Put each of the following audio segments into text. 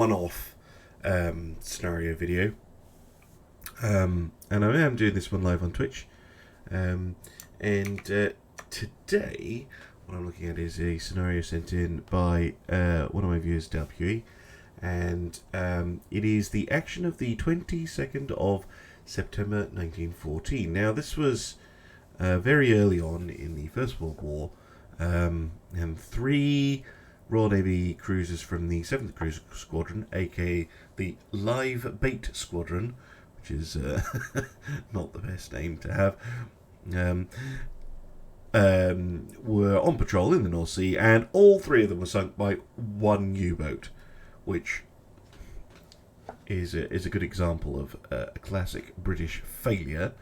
one-off scenario video. And I am doing this one live on Twitch. Today, what I'm looking at is a scenario sent in by one of my viewers, WE, and it is the action of the 22nd of September 1914. Now, this was very early on in the First World War, and 3 Royal Navy cruisers from the 7th Cruiser Squadron, aka the Live Bait Squadron, which is not the best name to have, were on patrol in the North Sea, and all 3 of them were sunk by one U-boat, which is a good example of a classic British failure.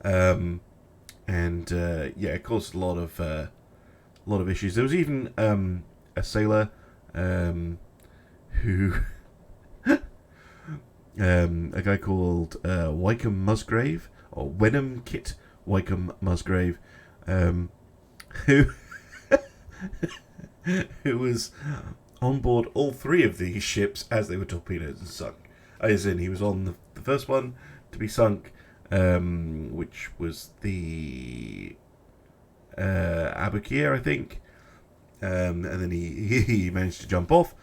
Yeah, it caused a lot of issues. There was even a sailor who a guy called Wycombe Musgrave, or Wenham Kit Wycombe Musgrave, who who was on board all 3 of these ships as they were torpedoed and sunk. As in, he was on the first one to be sunk, which was the Aboukir, I think. And then he managed to jump off,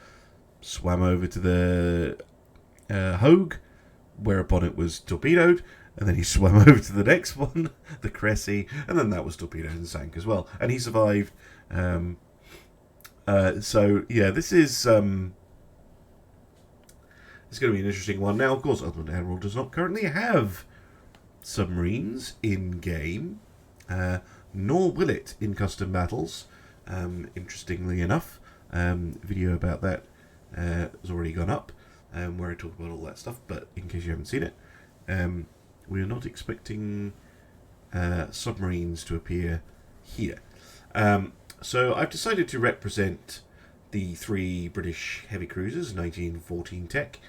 swam over to the Hogue, whereupon it was torpedoed, and then he swam over to the next one, the Cressy, and then that was torpedoed and sank as well. And he survived. So yeah, this is it's going to be an interesting one. Now, of course, Admiral does not currently have submarines in game, nor will it in custom battles. Interestingly enough, video about that has already gone up, where I talk about all that stuff. But in case you haven't seen it, we are not expecting submarines to appear here. So I've decided to represent the 3 British heavy cruisers, 1914 tech.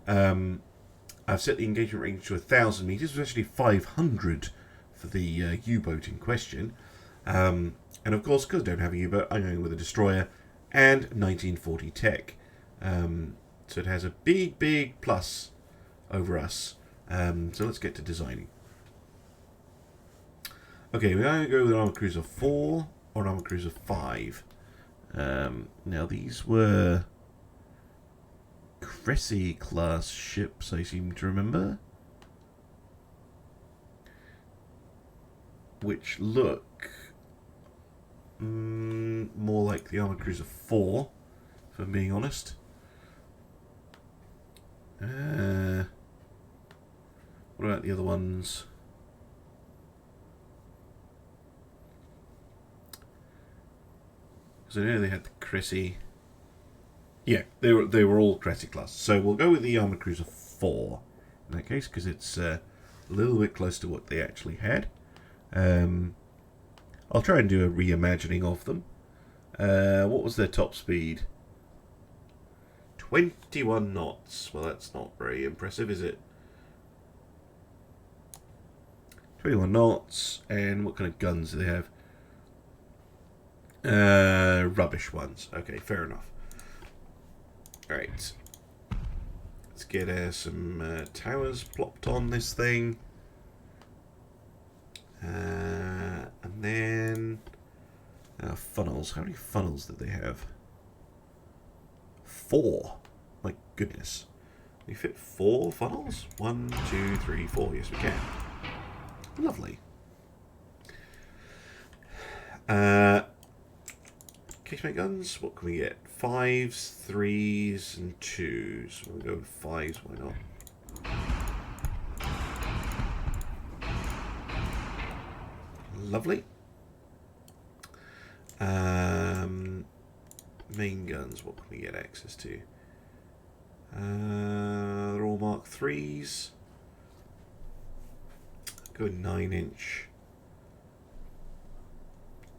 I've set the engagement range to 1,000 meters. It was actually 500 for the U-boat in question. And of course, because I don't have a U-boat, I'm going with a destroyer and 1940 tech. So it has a big plus over us. So let's get to designing. Okay, we're going to go with an Armoured Cruiser 4 or an Armoured Cruiser 5. Now, these were Cressy class ships, I seem to remember, which look more like the Armoured Cruiser 4, if I'm being honest. What about the other ones? Because I know they had the Cressy. Yeah, they were all Cressy class. So we'll go with the Armoured Cruiser 4 in that case, because it's a little bit close to what they actually had. I'll try and do a reimagining of them. What was their top speed? 21 knots. Well, that's not very impressive, is it? 21 knots. And what kind of guns do they have? Rubbish ones. Okay, fair enough. Alright. Let's get some towers plopped on this thing. And then funnels. How many funnels did they have? 4. My goodness. Can we fit 4 funnels? 1, 2, 3, 4. Yes, we can. Lovely. Casemate guns. What can we get? 5s, 3s, and 2s. We'll go with 5s. Why not? Lovely. Main guns, what can we get access to? They're all Mark 3s. Go 9-inch.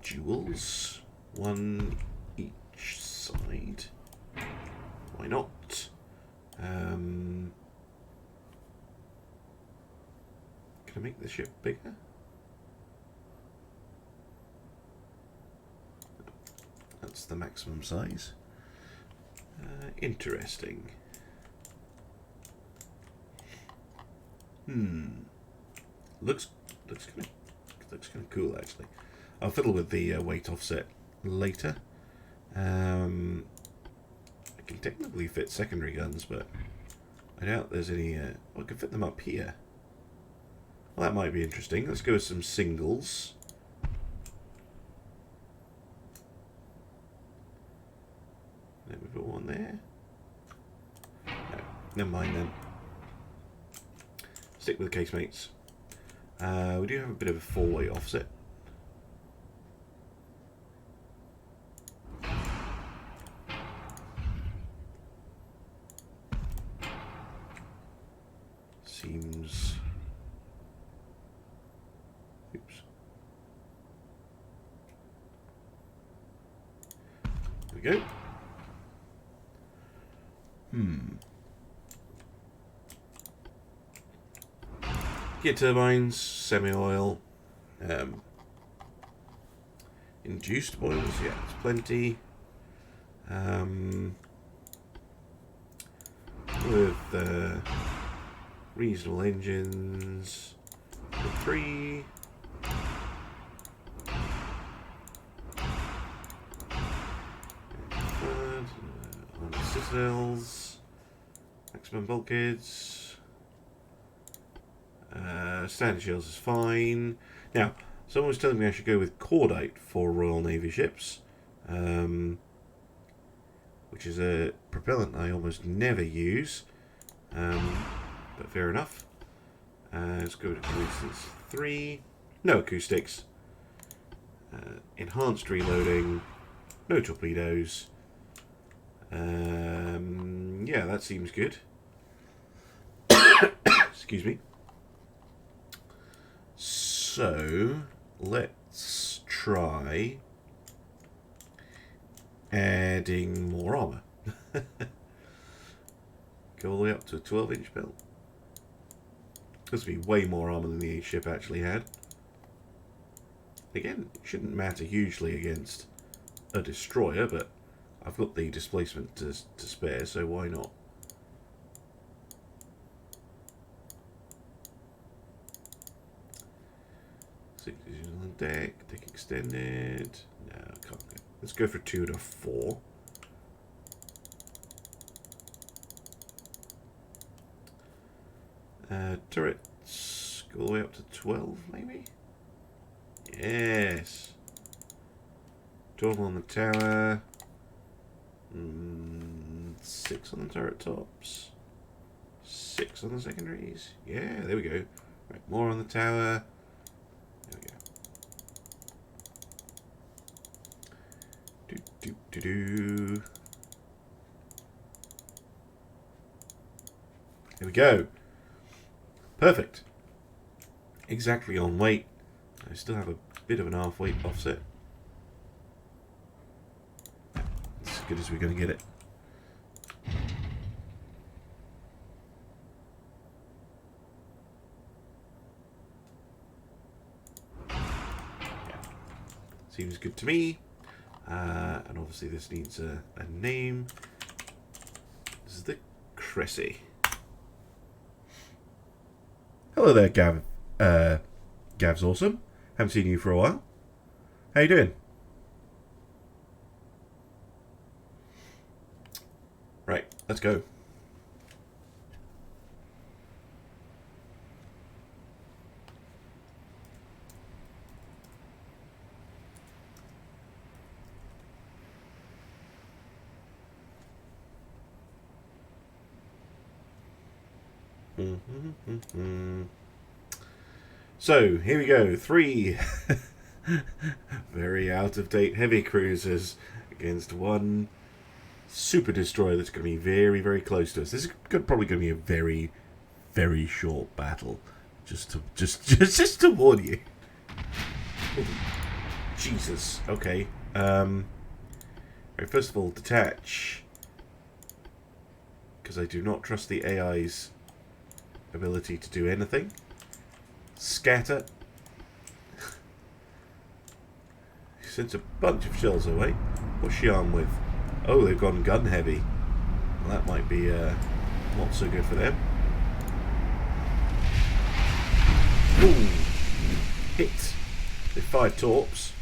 Duels. 1 each side. Why not? Can I make the ship bigger? That's the maximum size. Interesting. Looks kind of cool actually. I'll fiddle with the weight offset later. I can technically fit secondary guns, but I doubt there's any. I can fit them up here. Well, that might be interesting. Let's go with some singles. Then we put one there. No, never mind then. Stick with the casemates. We do have a bit of a 4-way offset. Seems... Oops. There we go. Gear turbines, semi-oil, induced boilers, yeah, it's plenty. With reasonable engines, for 3. On the citadels, maximum bulkheads. Standard shields is fine. Now, someone was telling me I should go with cordite for Royal Navy ships, which is a propellant I almost never use, but fair enough. Let's go to, for instance, 3. No acoustics. Enhanced reloading. No torpedoes. Yeah, that seems good. Excuse me. So, let's try adding more armour. Go all the way up to a 12-inch belt. This would be way more armour than the ship actually had. Again, it shouldn't matter hugely against a destroyer, but I've got the displacement to spare, so why not? On the deck extended. No, can't go. Let's go for 2 to 4. Turrets go all the way up to 12, maybe? Yes. 12 on the tower. 6 on the turret tops. 6 on the secondaries. Yeah, there we go. Right, more on the tower. There we go. Do. There we go. Perfect. Exactly on weight. I still have a bit of an half weight offset. As good as we're going to get it. Yeah. Seems good to me. And obviously this needs a name. This is the Cressy. Hello there, Gav. Gav's awesome. Haven't seen you for a while. How you doing? Right, let's go. So, here we go. 3 very out-of-date heavy cruisers against 1 super destroyer that's going to be very, very close to us. This is probably going to be a very, very short battle. Just to warn you. Jesus. Okay. Right, first of all, detach. Because I do not trust the AI's ability to do anything. Scatter. He sends a bunch of shells away. What's she armed with? Oh, they've gone gun heavy. Well, that might be not so good for them. Ooh. Hit. They fired torps.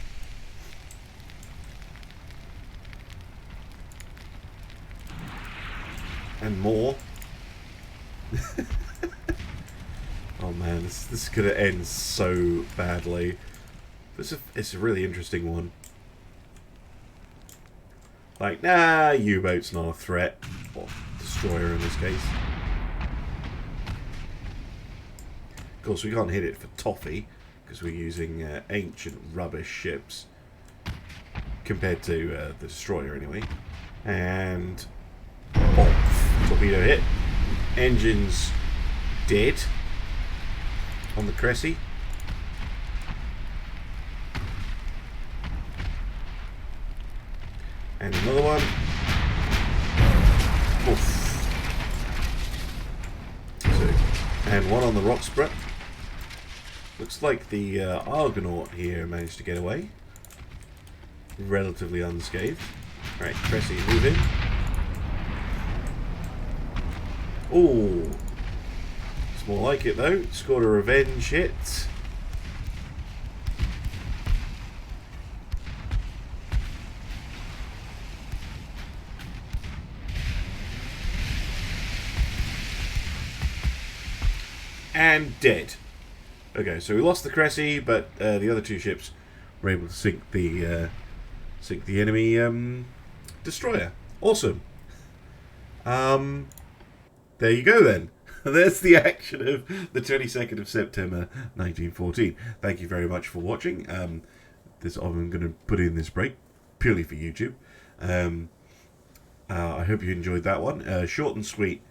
And more. Oh man, this is going to end so badly. It's a really interesting one. Like, nah, U-boat's not a threat. Or destroyer in this case. Of course, we can't hit it for toffee, because we're using ancient rubbish ships. Compared to the destroyer, anyway. And... off. Torpedo hit. Engines dead. On the Cressy. And another one. Oof. So, and one on the Roxburgh. Looks like the Argonaut here managed to get away. Relatively unscathed. Alright, Cressy, move in. Ooh. It's more like it though. Scored a revenge hit. And dead. Okay, so we lost the Cressy, but the other two ships were able to sink the enemy destroyer. Awesome. There you go then. There's the action of the 22nd of September 1914. Thank you very much for watching. I'm going to put in this break purely for YouTube. I hope you enjoyed that one. Short and sweet.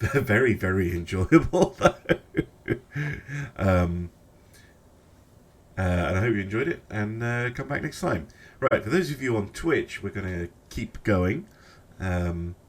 Very, very enjoyable though. And I hope you enjoyed it, and come back next time. Right, for those of you on Twitch, we're going to keep going.